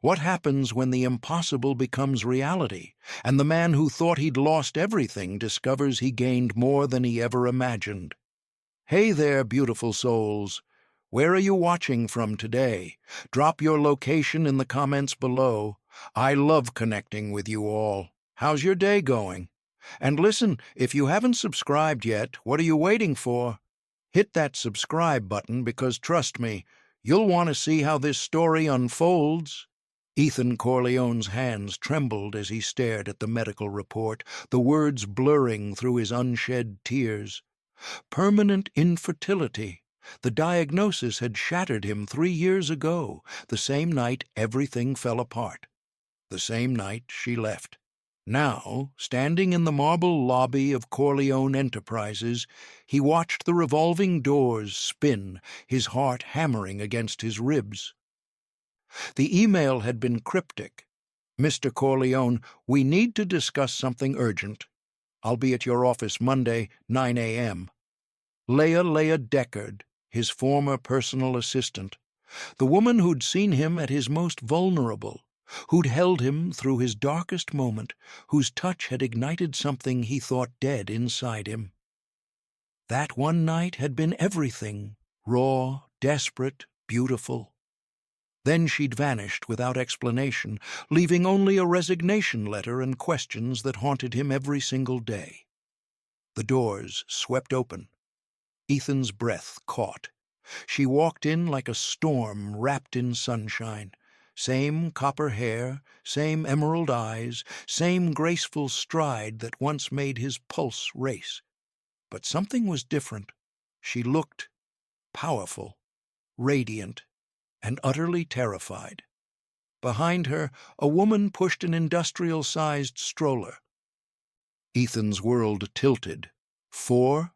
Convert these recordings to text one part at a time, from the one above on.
What happens when the impossible becomes reality, and the man who thought he'd lost everything discovers he gained more than he ever imagined? Hey there, beautiful souls. Where are you watching from today? Drop your location in the comments below. I love connecting with you all. How's your day going? And listen, if you haven't subscribed yet, what are you waiting for? Hit that subscribe button because, trust me, you'll want to see how this story unfolds. Ethan Corleone's hands trembled as he stared at the medical report, the words blurring through his unshed tears. Permanent infertility. The diagnosis had shattered him 3 years ago, the same night everything fell apart. The same night she left. Now, standing in the marble lobby of Corleone Enterprises, he watched the revolving doors spin, his heart hammering against his ribs. The email had been cryptic. "Mr. Corleone, we need to discuss something urgent. I'll be at your office Monday, 9 a.m. Leia Deckard, his former personal assistant, the woman who'd seen him at his most vulnerable, who'd held him through his darkest moment, whose touch had ignited something he thought dead inside him. That one night had been everything, raw, desperate, beautiful. Then she'd vanished without explanation, leaving only a resignation letter and questions that haunted him every single day. The doors swept open. Ethan's breath caught. She walked in like a storm wrapped in sunshine. Same copper hair, same emerald eyes, same graceful stride that once made his pulse race. But something was different. She looked powerful, radiant, and utterly terrified. Behind her, a woman pushed an industrial-sized stroller. Ethan's world tilted. Four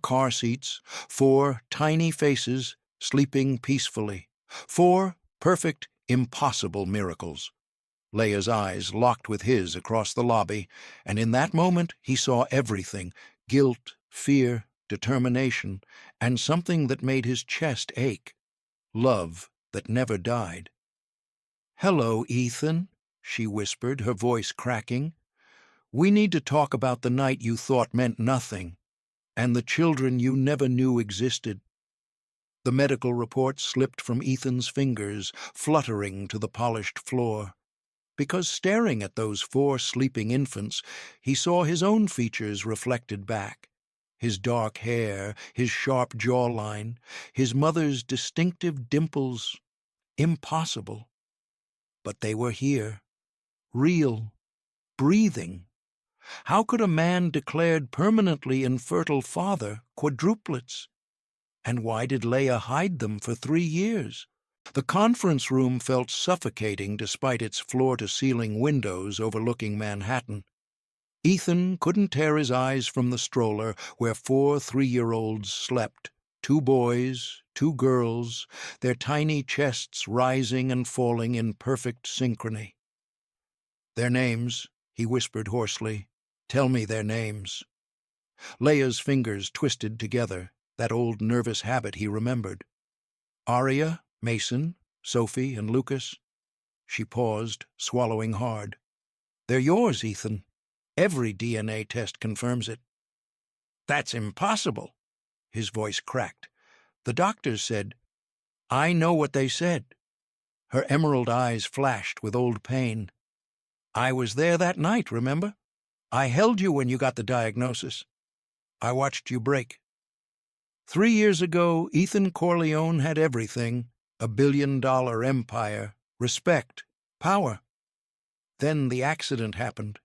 car seats, 4 tiny faces sleeping peacefully, 4 perfect, impossible miracles. Leia's eyes locked with his across the lobby, and in that moment he saw everything: guilt, fear, determination, and something that made his chest ache. Love that never died. "Hello, Ethan," she whispered, her voice cracking. "We need to talk about the night you thought meant nothing, and the children you never knew existed." The medical report slipped from Ethan's fingers, fluttering to the polished floor. Because staring at those 4 sleeping infants, he saw his own features reflected back. His dark hair, his sharp jawline, his mother's distinctive dimples. Impossible. But they were here. Real. Breathing. How could a man declared permanently infertile father quadruplets? And why did Leia hide them for 3 years? The conference room felt suffocating despite its floor-to-ceiling windows overlooking Manhattan. Ethan couldn't tear his eyes from the stroller where 4 3-year-olds slept, 2 boys, 2 girls, their tiny chests rising and falling in perfect synchrony. "Their names," he whispered hoarsely. "Tell me their names." Leia's fingers twisted together, that old nervous habit he remembered. "Aria, Mason, Sophie, and Lucas." She paused, swallowing hard. "They're yours, Ethan. Every DNA test confirms it." "That's impossible." His voice cracked. "The doctors said—" "I know what they said." Her emerald eyes flashed with old pain. "I was there that night, remember? I held you when you got the diagnosis. I watched you break. 3 years ago, Ethan Corleone had everything: a billion-dollar empire, respect, power. Then the accident happened.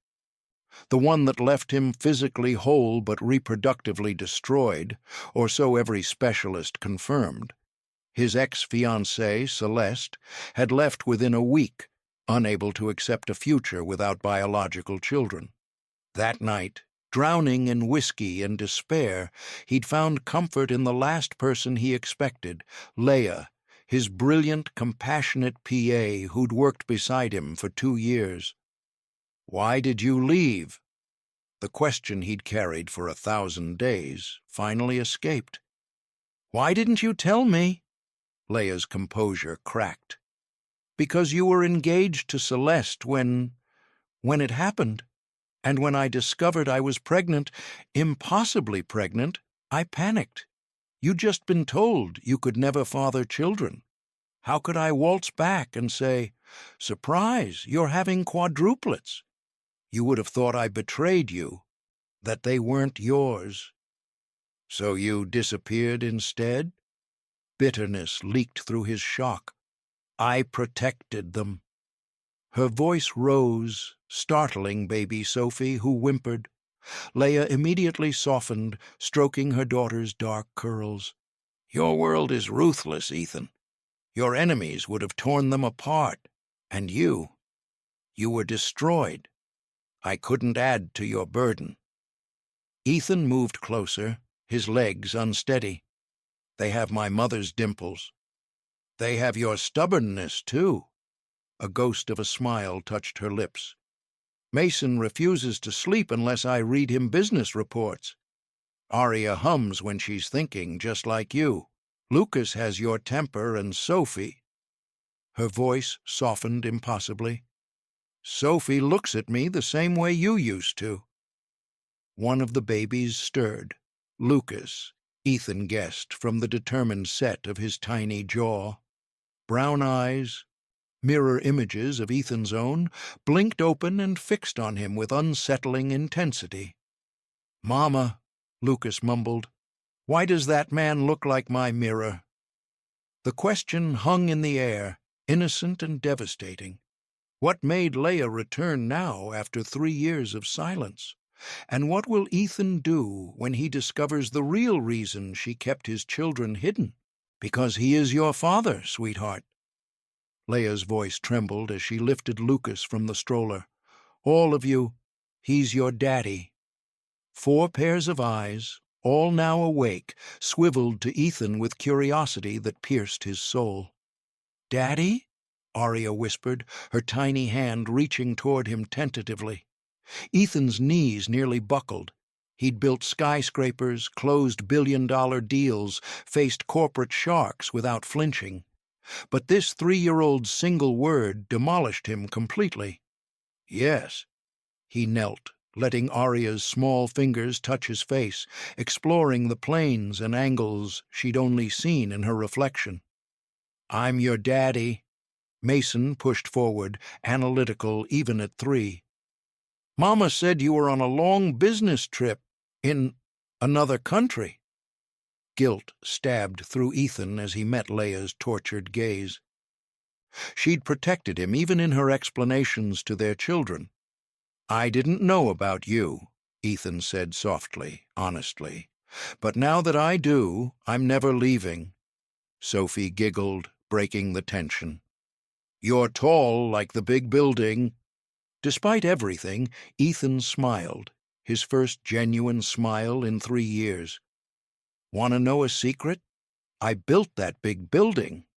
The one that left him physically whole but reproductively destroyed, or so every specialist confirmed. His ex-fiancée, Celeste, had left within a week, unable to accept a future without biological children. That night, drowning in whiskey and despair, he'd found comfort in the last person he expected, Leia, his brilliant, compassionate PA who'd worked beside him for 2 years. "Why did you leave?" The question he'd carried for 1,000 days finally escaped. "Why didn't you tell me?" Leia's composure cracked. Because you were engaged to Celeste when it happened. And when I discovered I was pregnant, impossibly pregnant, I panicked. You'd just been told you could never father children. How could I waltz back and say, "Surprise, you're having quadruplets"? You would have thought I betrayed you, that they weren't yours. So you disappeared instead? Bitterness leaked through his shock. I protected them. Her voice rose, startling baby Sophie, who whimpered. Leia immediately softened, stroking her daughter's dark curls. Your world is ruthless, Ethan. Your enemies would have torn them apart. And you were destroyed. I couldn't add to your burden. Ethan moved closer, his legs unsteady. They have my mother's dimples. They have your stubbornness, too. A ghost of a smile touched her lips. Mason refuses to sleep unless I read him business reports. Arya hums when she's thinking, just like you. Lucas has your temper, and Sophie. Her voice softened impossibly. Sophie looks at me the same way you used to. One of the babies stirred. Lucas, Ethan guessed from the determined set of his tiny jaw. Brown eyes, mirror images of Ethan's own, blinked open and fixed on him with unsettling intensity. "Mama," Lucas mumbled, "why does that man look like my mirror?" The question hung in the air, innocent and devastating. What made Leia return now after 3 years of silence? And what will Ethan do when he discovers the real reason she kept his children hidden? Because he is your father, sweetheart. Leia's voice trembled as she lifted Lucas from the stroller. All of you, he's your daddy. 4 pairs of eyes, all now awake, swiveled to Ethan with curiosity that pierced his soul. "Daddy?" Arya whispered, her tiny hand reaching toward him tentatively. Ethan's knees nearly buckled. He'd built skyscrapers, closed billion-dollar deals, faced corporate sharks without flinching. But this 3-year-old's single word demolished him completely. "Yes." He knelt, letting Arya's small fingers touch his face, exploring the planes and angles she'd only seen in her reflection. "I'm your daddy." Mason pushed forward, analytical even at 3. "Mama said you were on a long business trip in another country." Guilt stabbed through Ethan as he met Leia's tortured gaze. She'd protected him even in her explanations to their children. "I didn't know about you," Ethan said softly, honestly. "But now that I do, I'm never leaving." Sophie giggled, breaking the tension. "You're tall like the big building." Despite everything, Ethan smiled, his first genuine smile in 3 years. "Want to know a secret? I built that big building."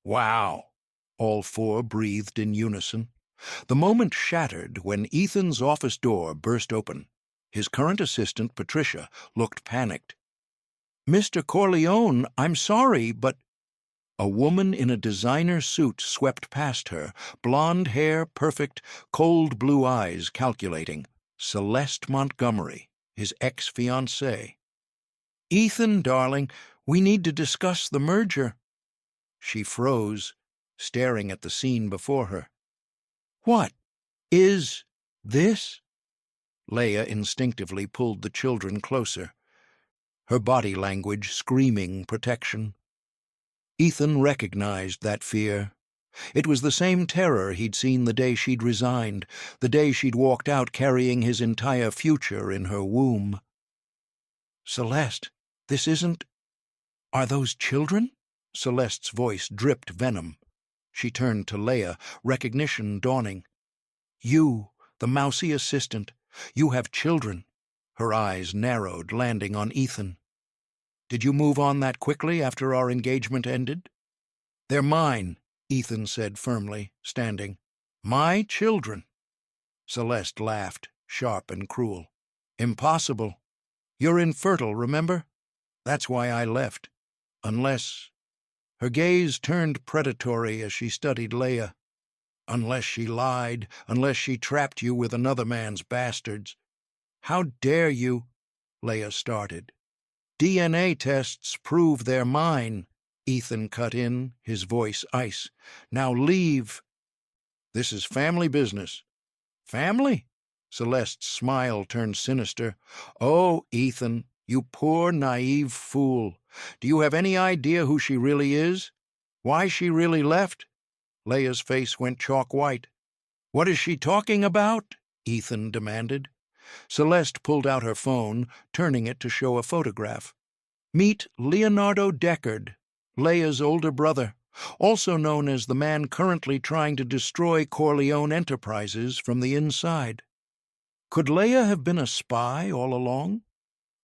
"Wow!" All 4 breathed in unison. The moment shattered when Ethan's office door burst open. His current assistant, Patricia, looked panicked. "Mr. Corleone, I'm sorry, but—" A woman in a designer suit swept past her, blonde hair perfect, cold blue eyes calculating. Celeste Montgomery, his ex-fiancée. "Ethan, darling, we need to discuss the merger." She froze, staring at the scene before her. "What is this?" Leia instinctively pulled the children closer, her body language screaming protection. Ethan recognized that fear. It was the same terror he'd seen the day she'd resigned, the day she'd walked out carrying his entire future in her womb. "Celeste, this isn't— Are those children?" Celeste's voice dripped venom. She turned to Leia, recognition dawning. "You, the mousy assistant, you have children." Her eyes narrowed, landing on Ethan. "Did you move on that quickly after our engagement ended?" "They're mine," Ethan said firmly, standing. "My children." Celeste laughed, sharp and cruel. "Impossible. You're infertile, remember? That's why I left. Unless—" Her gaze turned predatory as she studied Leia. "Unless she lied, unless she trapped you with another man's bastards." "How dare you?" Leia started. "DNA tests prove they're mine," Ethan cut in, his voice ice. "Now leave." "This is family business." "Family?" Celeste's smile turned sinister. "Oh, Ethan, you poor, naive fool. Do you have any idea who she really is? Why she really left?" Leia's face went chalk white. "What is she talking about?" Ethan demanded. Celeste pulled out her phone, turning it to show a photograph. "Meet Leonardo Deckard, Leia's older brother, also known as the man currently trying to destroy Corleone Enterprises from the inside. Could Leia have been a spy all along?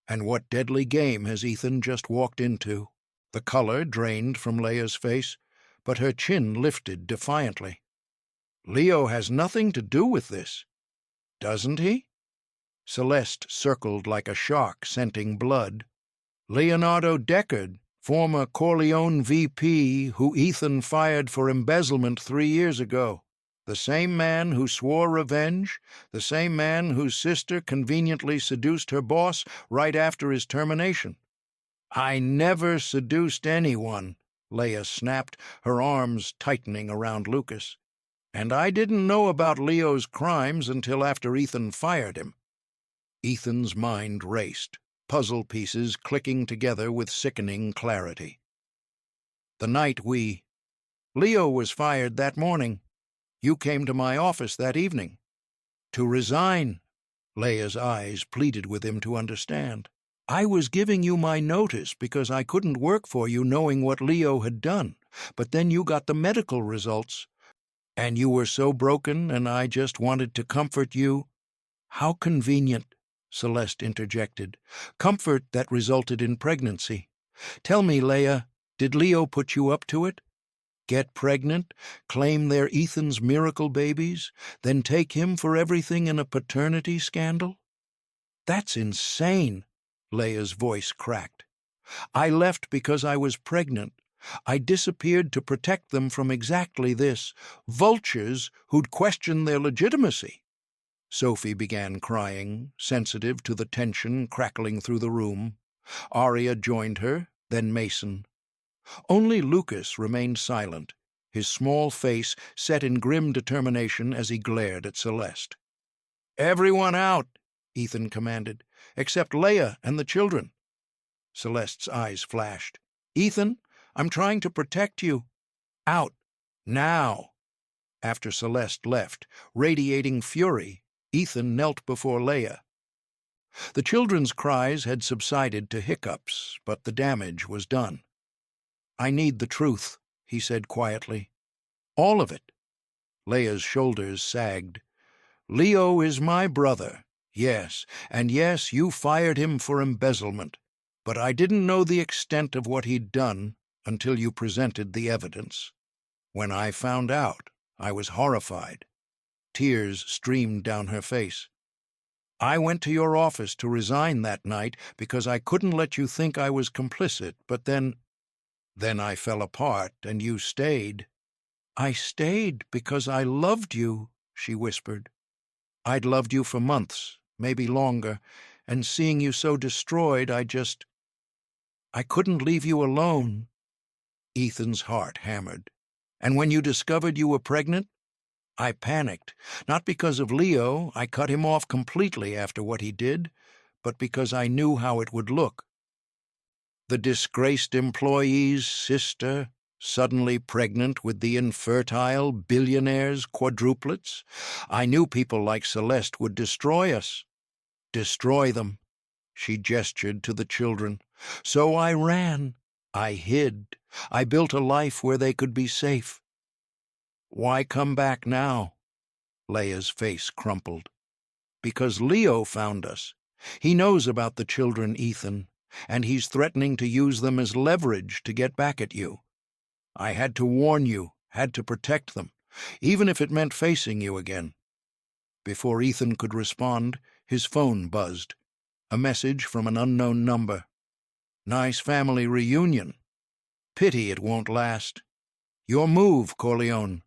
And what deadly game has Ethan just walked into?" The color drained from Leia's face, but her chin lifted defiantly. "Leo has nothing to do with this." "Doesn't he?" Celeste circled like a shark scenting blood. "Leonardo Deckard, former Corleone VP who Ethan fired for embezzlement 3 years ago. The same man who swore revenge, the same man whose sister conveniently seduced her boss right after his termination." "I never seduced anyone," Leia snapped, her arms tightening around Lucas. "And I didn't know about Leo's crimes until after Ethan fired him." Ethan's mind raced, puzzle pieces clicking together with sickening clarity. "The night Leo was fired that morning. You came to my office that evening." "To resign." Leia's eyes pleaded with him to understand. "I was giving you my notice because I couldn't work for you knowing what Leo had done, but then you got the medical results. And you were so broken, and I just wanted to comfort you." "How convenient," Celeste interjected. "Comfort that resulted in pregnancy. Tell me, Leia, did Leo put you up to it? Get pregnant, claim they're Ethan's miracle babies, then take him for everything in a paternity scandal?" "That's insane," Leia's voice cracked. "I left because I was pregnant. I disappeared to protect them from exactly this, vultures who'd question their legitimacy." Sophie began crying, sensitive to the tension crackling through the room. Arya joined her, then Mason. Only Lucas remained silent, his small face set in grim determination as he glared at Celeste. "Everyone out," Ethan commanded, "except Leia and the children." Celeste's eyes flashed. "Ethan, I'm trying to protect you." "Out. Now." After Celeste left, radiating fury, Ethan knelt before Leia. The children's cries had subsided to hiccups, but the damage was done. "I need the truth," he said quietly. "All of it." Leia's shoulders sagged. "Leo is my brother, yes, and yes, you fired him for embezzlement, but I didn't know the extent of what he'd done until you presented the evidence. When I found out, I was horrified." Tears streamed down her face. "I went to your office to resign that night because I couldn't let you think I was complicit, but then I fell apart and you stayed." "I stayed because I loved you," she whispered. "I'd loved you for months, maybe longer, and seeing you so destroyed, I couldn't leave you alone." Ethan's heart hammered. "And when you discovered you were pregnant?" "I panicked. Not because of Leo, I cut him off completely after what he did, but because I knew how it would look. The disgraced employee's sister, suddenly pregnant with the infertile Billionaire's Quadruplets. I knew people like Celeste would destroy us." "Destroy them." She gestured to the children. "So I ran. I hid. I built a life where they could be safe." "Why come back now?" Leia's face crumpled. "Because Leo found us. He knows about the children, Ethan, and he's threatening to use them as leverage to get back at you. I had to warn you, had to protect them, even if it meant facing you again." Before Ethan could respond, his phone buzzed. A message from an unknown number. "Nice family reunion." Pity it won't last. Your move, Corleone.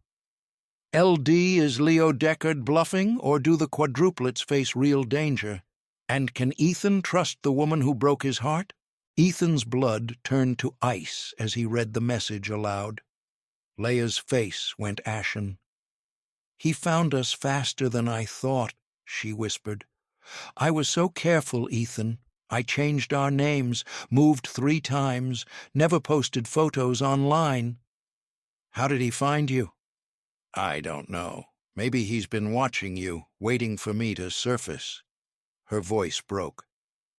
LD is Leo Deckard bluffing, or do the quadruplets face real danger? And can Ethan trust the woman who broke his heart? Ethan's blood turned to ice as he read the message aloud. Leia's face went ashen. "He found us faster than I thought," she whispered. "I was so careful, Ethan. I changed our names, moved 3 times, never posted photos online." "How did he find you?" "I don't know. Maybe he's been watching you, waiting for me to surface." Her voice broke.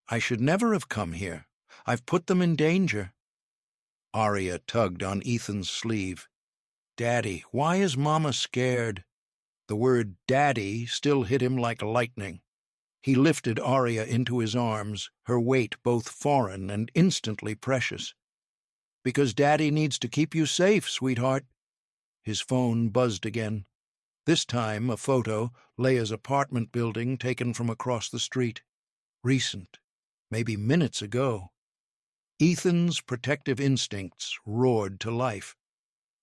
"I should never have come here. I've put them in danger." Arya tugged on Ethan's sleeve. "Daddy, why is Mama scared?" The word "daddy" still hit him like lightning. He lifted Arya into his arms, her weight both foreign and instantly precious. "Because Daddy needs to keep you safe, sweetheart." His phone buzzed again. This time a photo, Leia's apartment building taken from across the street. Recent, maybe minutes ago. Ethan's protective instincts roared to life.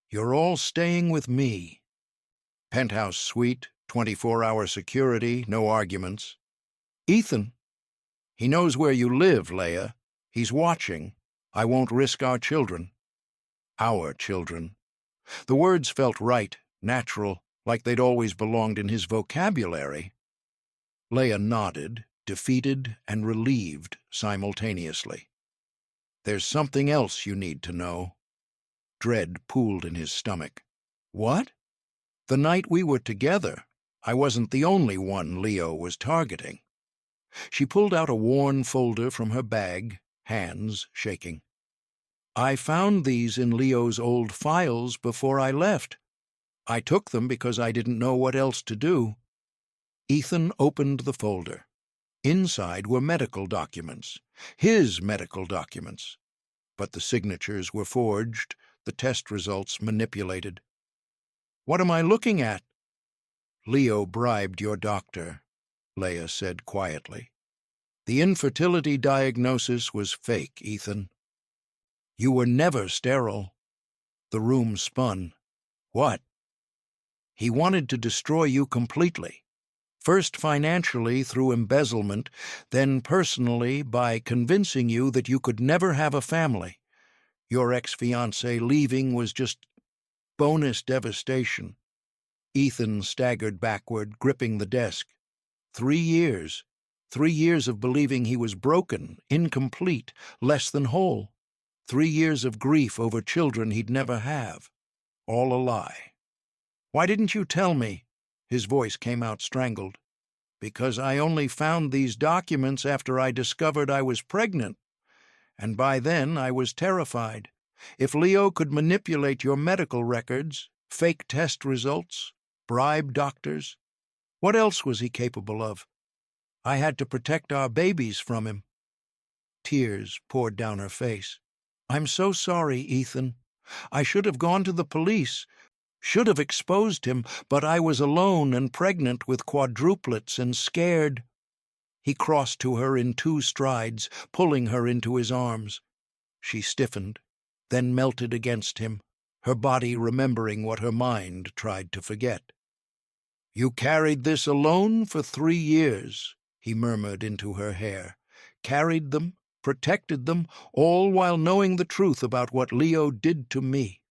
"You're all staying with me." Penthouse suite, 24-hour security, no arguments. "Ethan." "He knows where you live, Leia. He's watching. I won't risk our children." "Our children." The words felt right, natural, like they'd always belonged in his vocabulary. Leia nodded, defeated and relieved simultaneously. "There's something else you need to know." Dread pooled in his stomach. "What?" "The night we were together, I wasn't the only one Leo was targeting." She pulled out a worn folder from her bag, hands shaking. "I found these in Leo's old files before I left. I took them because I didn't know what else to do." Ethan opened the folder. Inside were medical documents, his medical documents. But the signatures were forged, the test results manipulated. "What am I looking at?" "Leo bribed your doctor," Leia said quietly. "The infertility diagnosis was fake, Ethan. You were never sterile." The room spun. "What?" "He wanted to destroy you completely. First financially through embezzlement, then personally by convincing you that you could never have a family. Your ex-fiancé leaving was just bonus devastation." Ethan staggered backward, gripping the desk. 3 years. 3 years of believing he was broken, incomplete, less than whole. 3 years of grief over children he'd never have. All a lie. "Why didn't you tell me?" His voice came out strangled. "Because I only found these documents after I discovered I was pregnant. And by then I was terrified. If Leo could manipulate your medical records, fake test results, bribe doctors, what else was he capable of? I had to protect our babies from him." Tears poured down her face. "I'm so sorry, Ethan. I should have gone to the police, should have exposed him, but I was alone and pregnant with quadruplets and scared." He crossed to her in 2 strides, pulling her into his arms. She stiffened, then melted against him, her body remembering what her mind tried to forget. "You carried this alone for 3 years," he murmured into her hair. "Carried them, protected them, all while knowing the truth about what Leo did to me."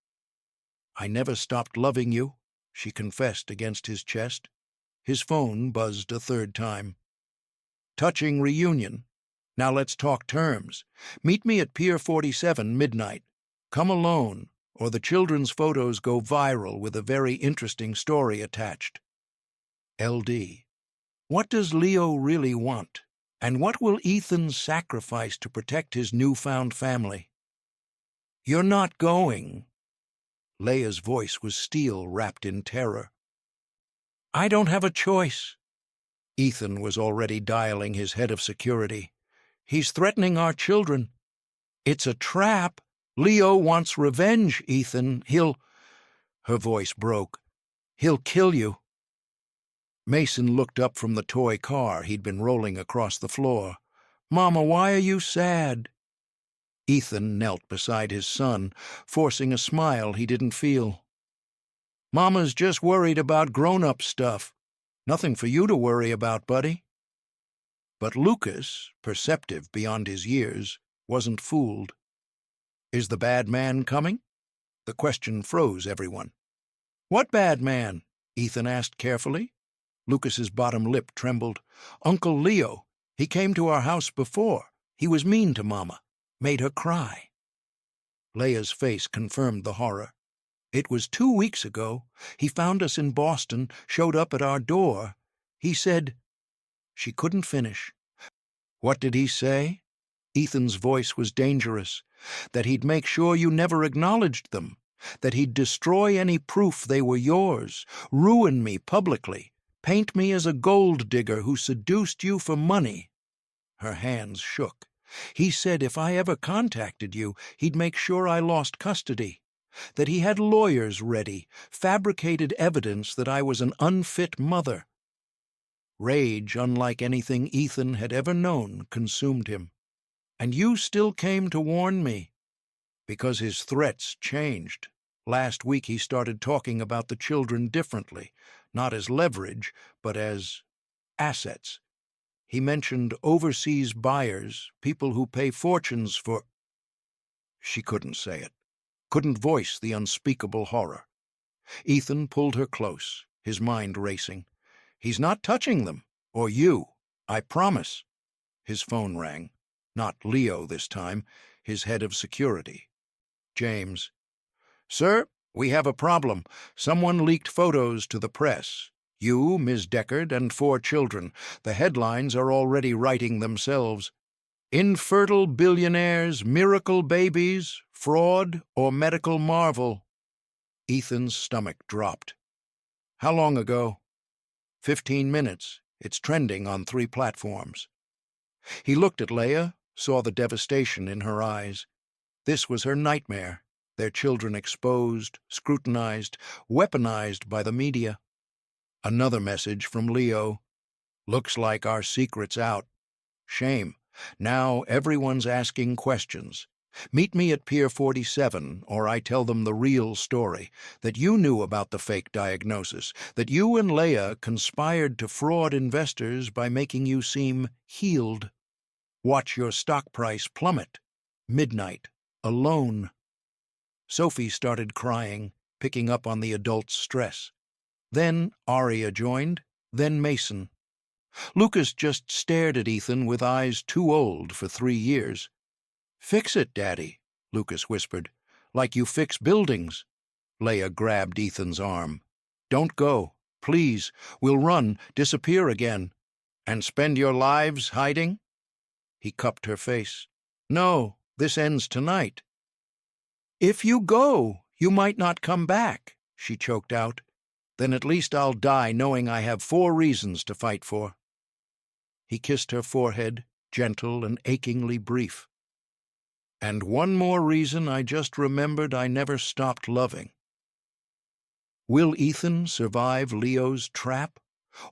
"I never stopped loving you," she confessed against his chest. His phone buzzed a 3rd time. "Touching reunion. Now let's talk terms. Meet me at Pier 47 midnight. Come alone, or the children's photos go viral with a very interesting story attached." LD. What does Leo really want? And what will Ethan sacrifice to protect his newfound family? "You're not going." Leia's voice was steel wrapped in terror. "I don't have a choice." Ethan was already dialing his head of security. "He's threatening our children." "It's a trap. Leo wants revenge, Ethan. He'll—" Her voice broke. "He'll kill you." Mason looked up from the toy car he'd been rolling across the floor. "Mama, why are you sad?" Ethan knelt beside his son, forcing a smile he didn't feel. "Mama's just worried about grown-up stuff. Nothing for you to worry about, buddy." But Lucas, perceptive beyond his years, wasn't fooled. "Is the bad man coming?" The question froze everyone. "What bad man?" Ethan asked carefully. Lucas's bottom lip trembled. "Uncle Leo. He came to our house before. He was mean to Mama. Made her cry." Leia's face confirmed the horror. "It was 2 weeks ago. He found us in Boston, showed up at our door. He said—" She couldn't finish. "What did he say?" Ethan's voice was dangerous. "That he'd make sure you never acknowledged them. That he'd destroy any proof they were yours. Ruin me publicly. Paint me as a gold digger who seduced you for money." Her hands shook. "He said if I ever contacted you, he'd make sure I lost custody. That he had lawyers ready, fabricated evidence that I was an unfit mother." Rage, unlike anything Ethan had ever known, consumed him. "And you still came to warn me?" "Because his threats changed. Last week he started talking about the children differently, not as leverage, but as assets. He mentioned overseas buyers, people who pay fortunes for—" She couldn't say it, couldn't voice the unspeakable horror. Ethan pulled her close, his mind racing. "He's not touching them, or you, I promise." His phone rang. Not Leo this time, his head of security. James. "Sir, we have a problem. Someone leaked photos to the press. You, Ms. Deckard, and 4 children. The headlines are already writing themselves. Infertile billionaires, miracle babies, fraud, or medical marvel." Ethan's stomach dropped. "How long ago?" 15 minutes. It's trending on 3 platforms. He looked at Leia, saw the devastation in her eyes. This was her nightmare, their children exposed, scrutinized, weaponized by the media. Another message from Leo. "Looks like our secret's out. Shame. Now everyone's asking questions. Meet me at Pier 47, or I tell them the real story, that you knew about the fake diagnosis, that you and Leia conspired to fraud investors by making you seem healed. Watch your stock price plummet. Midnight. Alone." Sophie started crying, picking up on the adult's stress. Then Aria joined, then Mason. Lucas just stared at Ethan with eyes too old for 3 years. "Fix it, Daddy," Lucas whispered. "Like you fix buildings." Leia grabbed Ethan's arm. "Don't go. Please. We'll run, disappear again." "And spend your lives hiding?" He cupped her face. "No, this ends tonight." "If you go, you might not come back," she choked out. "Then at least I'll die knowing I have 4 reasons to fight for." He kissed her forehead, gentle and achingly brief. "And one more reason I just remembered I never stopped loving." Will Ethan survive Leo's trap?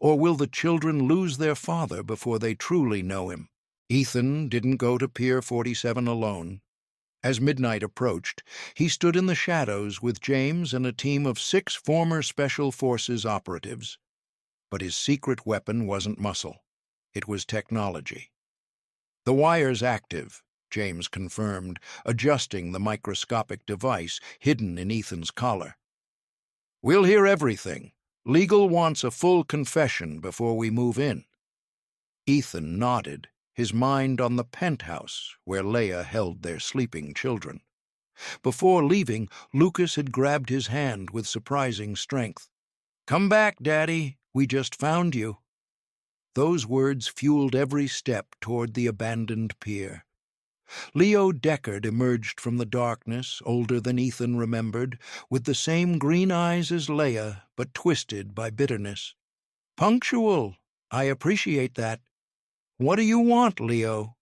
Or will the children lose their father before they truly know him? Ethan didn't go to Pier 47 alone. As midnight approached, he stood in the shadows with James and a team of 6 former Special Forces operatives. But his secret weapon wasn't muscle. It was technology. "The wire's active," James confirmed, adjusting the microscopic device hidden in Ethan's collar. "We'll hear everything. Legal wants a full confession before we move in." Ethan nodded, his mind on the penthouse where Leia held their sleeping children. Before leaving, Lucas had grabbed his hand with surprising strength. "Come back, Daddy. We just found you." Those words fueled every step toward the abandoned pier. Leo Deckard emerged from the darkness, older than Ethan remembered, with the same green eyes as Leia, but twisted by bitterness. "Punctual. I appreciate that. What do you want, Leo?"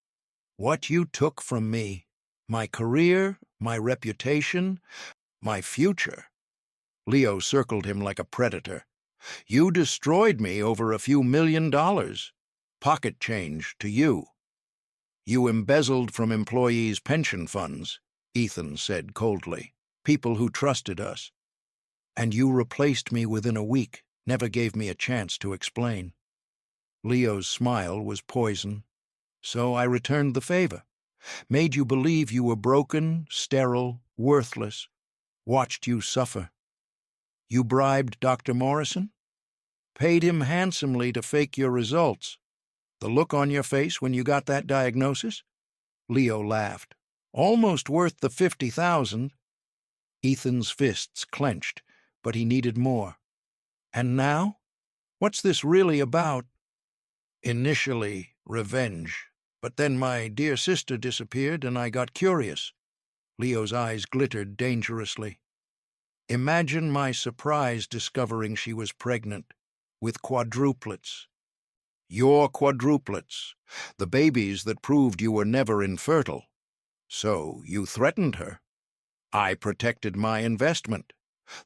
"What you took from me. My career, my reputation, my future." Leo circled him like a predator. "You destroyed me over a few $1 million. Pocket change to you." You embezzled from employees' pension funds, Ethan said coldly. People who trusted us. And you replaced me within a week, never gave me a chance to explain. Leo's smile was poison. So I returned the favor. Made you believe you were broken, sterile, worthless. Watched you suffer. You bribed Dr. Morrison? Paid him handsomely to fake your results. The look on your face when you got that diagnosis? Leo laughed. Almost worth the 50,000. Ethan's fists clenched, but he needed more. And now? What's this really about? Initially, revenge. But then my dear sister disappeared and I got curious. Leo's eyes glittered dangerously. Imagine my surprise discovering she was pregnant, with quadruplets. Your quadruplets, the babies that proved you were never infertile. So you threatened her. I protected my investment.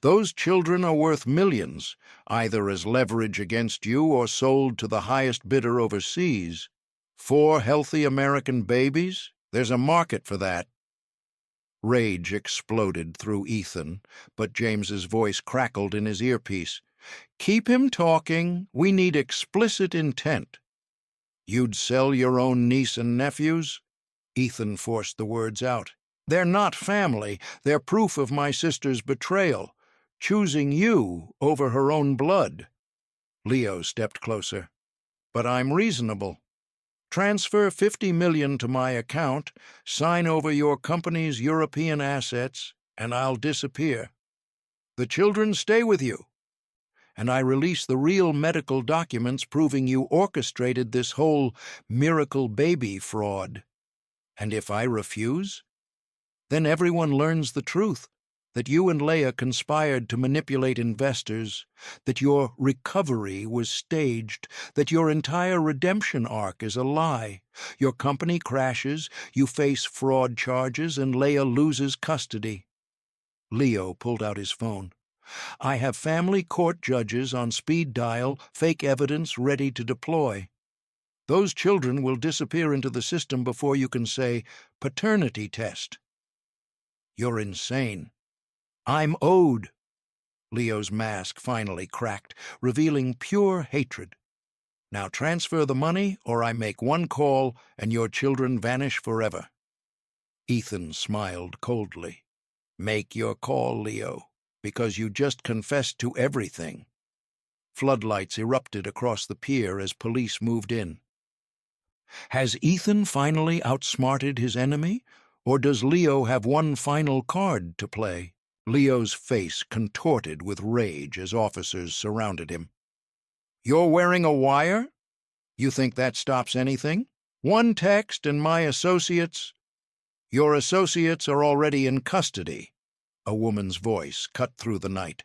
Those children are worth millions, either as leverage against you or sold to the highest bidder overseas. 4 healthy American babies? There's a market for that. Rage exploded through Ethan, but James's voice crackled in his earpiece. Keep him talking. We need explicit intent. You'd sell your own niece and nephews? Ethan forced the words out. They're not family. They're proof of my sister's betrayal, choosing you over her own blood. Leo stepped closer. But I'm reasonable. Transfer $50 million to my account, sign over your company's European assets, and I'll disappear. The children stay with you. And I release the real medical documents proving you orchestrated this whole miracle baby fraud. And if I refuse? Then everyone learns the truth, that you and Leia conspired to manipulate investors, that your recovery was staged, that your entire redemption arc is a lie. Your company crashes, you face fraud charges, and Leia loses custody. Leo pulled out his phone. I have family court judges on speed dial, fake evidence ready to deploy. Those children will disappear into the system before you can say, paternity test. You're insane. I'm owed. Leo's mask finally cracked, revealing pure hatred. Now transfer the money, or I make one call and your children vanish forever. Ethan smiled coldly. Make your call, Leo, because you just confessed to everything. Floodlights erupted across the pier as police moved in. Has Ethan finally outsmarted his enemy, or does Leo have one final card to play? Leo's face contorted with rage as officers surrounded him. You're wearing a wire? You think that stops anything? One text and my associates? Your associates are already in custody. A woman's voice cut through the night.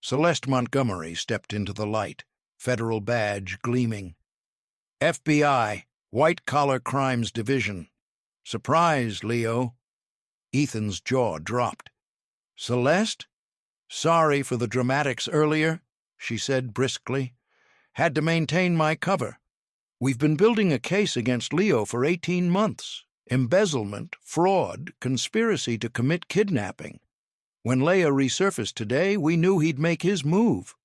Celeste Montgomery stepped into the light, federal badge gleaming. FBI, White Collar Crimes Division. Surprise, Leo. Ethan's jaw dropped. Celeste? Sorry for the dramatics earlier, she said briskly. Had to maintain my cover. We've been building a case against Leo for 18 months. Embezzlement, fraud, conspiracy to commit kidnapping. When Leia resurfaced today, we knew he'd make his move.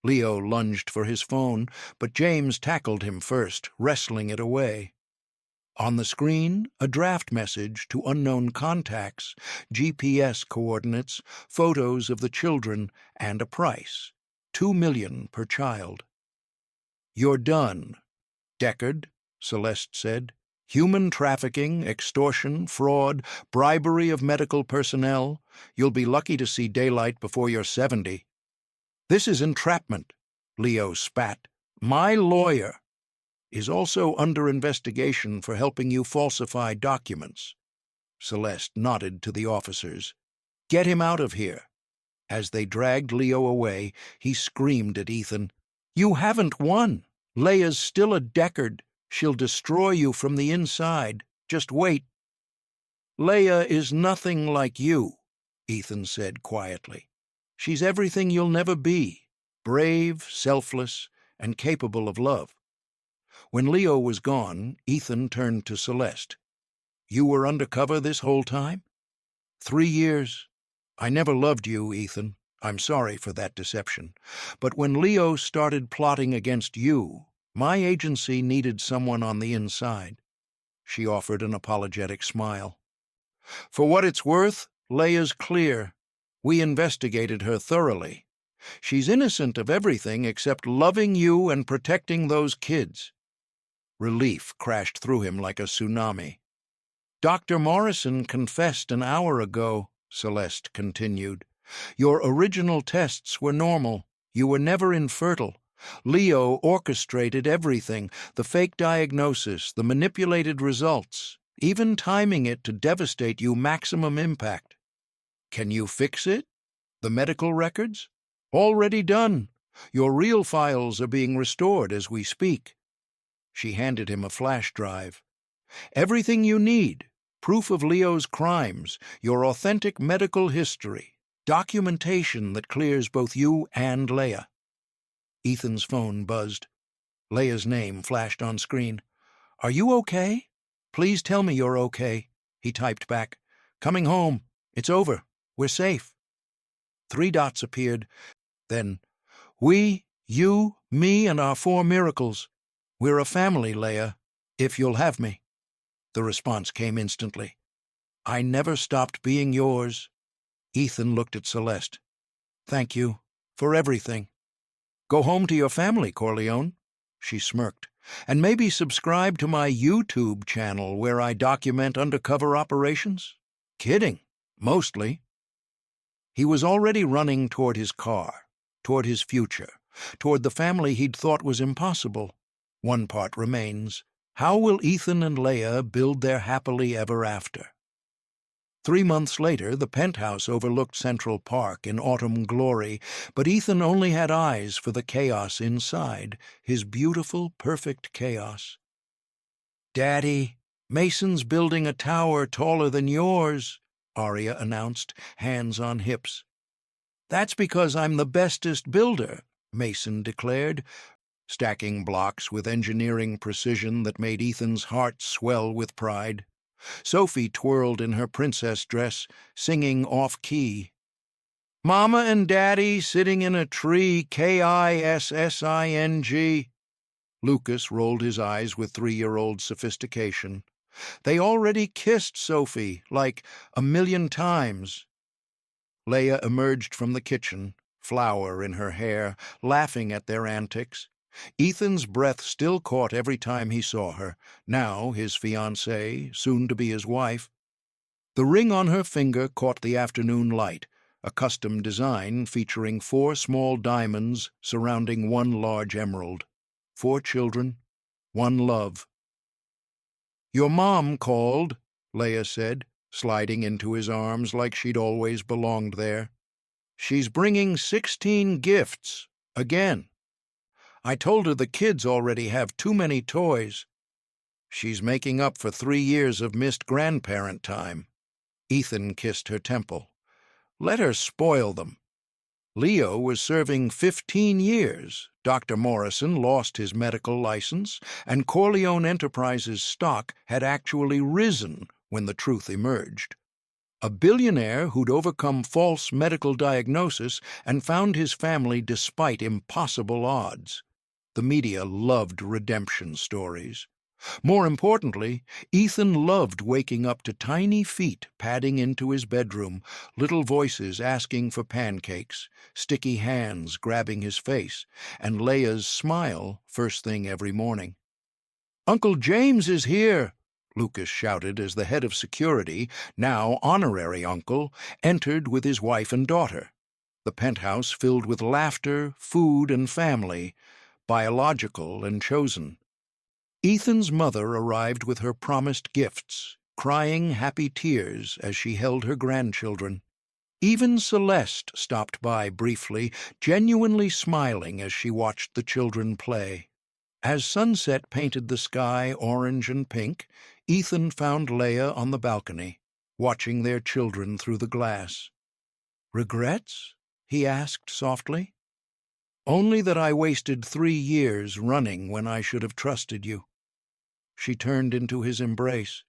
Leo lunged for his phone, but James tackled him first, wrestling it away. On the screen, a draft message to unknown contacts, GPS coordinates, photos of the children, and a price, $2 million per child. You're done, Deckard, Celeste said. Human trafficking, extortion, fraud, bribery of medical personnel. You'll be lucky to see daylight before you're 70. This is entrapment, Leo spat. My lawyer is also under investigation for helping you falsify documents. Celeste nodded to the officers. Get him out of here. As they dragged Leo away, he screamed at Ethan. You haven't won. Leia's still a Deckard. She'll destroy you from the inside. Just wait. Leia is nothing like you, Ethan said quietly. She's everything you'll never be, brave, selfless, and capable of love. When Leo was gone, Ethan turned to Celeste. "You were undercover this whole time?" 3 years. I never loved you, Ethan. I'm sorry for that deception. But when Leo started plotting against you, my agency needed someone on the inside." She offered an apologetic smile. "For what it's worth, Leia's clear. We investigated her thoroughly. She's innocent of everything except loving you and protecting those kids." Relief crashed through him like a tsunami. "Dr. Morrison confessed an hour ago," Celeste continued. "Your original tests were normal. You were never infertile. Leo orchestrated everything, the fake diagnosis, the manipulated results, even timing it to devastate you maximum impact. Can you fix it? The medical records? Already done. Your real files are being restored as we speak." She handed him a flash drive. "Everything you need. Proof of Leo's crimes, your authentic medical history, documentation that clears both you and Leia." Ethan's phone buzzed. Leia's name flashed on screen. "Are you okay? Please tell me you're okay," he typed back. "Coming home. It's over. We're safe." 3 dots appeared. Then, "We, you, me, and our 4 miracles. We're a family, Leia, if you'll have me." The response came instantly. "I never stopped being yours." Ethan looked at Celeste. "Thank you for everything. Go home to your family, Corleone." She smirked. "And maybe subscribe to my YouTube channel where I document undercover operations." "Kidding, mostly." He was already running toward his car, toward his future, toward the family he'd thought was impossible. One part remains. How will Ethan and Leia build their happily ever after? 3 months later, the penthouse overlooked Central Park in autumn glory, but Ethan only had eyes for the chaos inside, his beautiful, perfect chaos. "Daddy, Mason's building a tower taller than yours," Arya announced, hands on hips. "That's because I'm the bestest builder," Mason declared, stacking blocks with engineering precision that made Ethan's heart swell with pride. Sophie twirled in her princess dress, singing off-key. "Mama and Daddy sitting in a tree, Kissing." Lucas rolled his eyes with 3-year-old sophistication. "They already kissed, Sophie, like 1,000,000 times." Leia emerged from the kitchen, flour in her hair, laughing at their antics. Ethan's breath still caught every time he saw her, now his fiancée, soon to be his wife. The ring on her finger caught the afternoon light, a custom design featuring 4 small diamonds surrounding 1 large emerald. 4 children, 1 love. "Your mom called," Leia said, sliding into his arms like she'd always belonged there. "She's bringing 16 gifts, again. I told her the kids already have too many toys. She's making up for 3 years of missed grandparent time." Ethan kissed her temple. "Let her spoil them." Leo was serving 15 years. Dr. Morrison lost his medical license, and Corleone Enterprises' stock had actually risen when the truth emerged. A billionaire who'd overcome false medical diagnosis and found his family despite impossible odds. The media loved redemption stories. More importantly, Ethan loved waking up to tiny feet padding into his bedroom, little voices asking for pancakes, sticky hands grabbing his face, and Leia's smile first thing every morning. "Uncle James is here," Lucas shouted as the head of security, now honorary uncle, entered with his wife and daughter. The penthouse filled with laughter, food, and family, biological and chosen. Ethan's mother arrived with her promised gifts, crying happy tears as she held her grandchildren. Even Celeste stopped by briefly, genuinely smiling as she watched the children play. As sunset painted the sky orange and pink, Ethan found Leia on the balcony, watching their children through the glass. "Regrets?" he asked softly. Only that I wasted 3 years running when I should have trusted you. She turned into his embrace.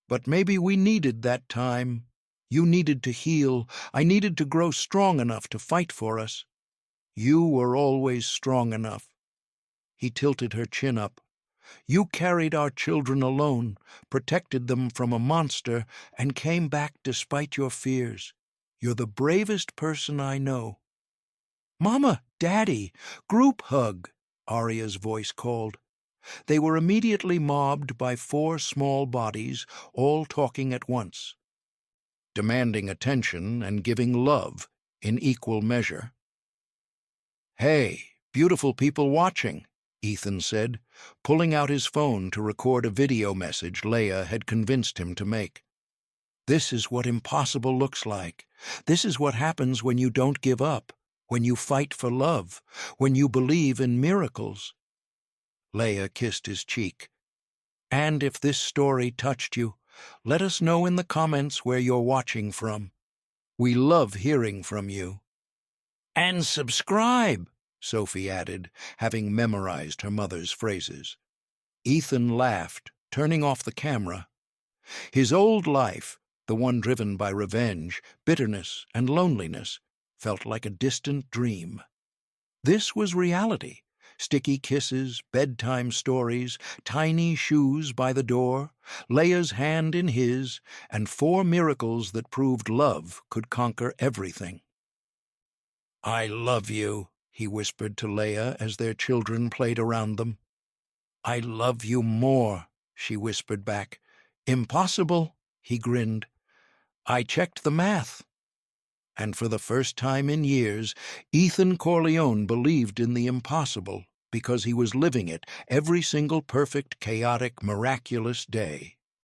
But maybe we needed that time. You needed to heal. I needed to grow strong enough to fight for us. You were always strong enough. He tilted her chin up. You carried our children alone, protected them from a monster, and came back despite your fears. You're the bravest person I know. Mama, Daddy, group hug, Arya's voice called. They were immediately mobbed by 4 small bodies, all talking at once, demanding attention and giving love in equal measure. Hey, beautiful people watching, Ethan said, pulling out his phone to record a video message Leia had convinced him to make. This is what impossible looks like. This is what happens when you don't give up, when you fight for love, when you believe in miracles. Leia kissed his cheek. And if this story touched you, let us know in the comments where you're watching from. We love hearing from you. And subscribe, Sophie added, having memorized her mother's phrases. Ethan laughed, turning off the camera. His old life, the one driven by revenge, bitterness, and loneliness, felt like a distant dream. This was reality. Sticky kisses, bedtime stories, tiny shoes by the door, Leia's hand in his, and 4 miracles that proved love could conquer everything. I love you, he whispered to Leia as their children played around them. I love you more, she whispered back. Impossible, he grinned. I checked the math. And for the first time in years, Ethan Corleone believed in the impossible because he was living it every single perfect, chaotic, miraculous day.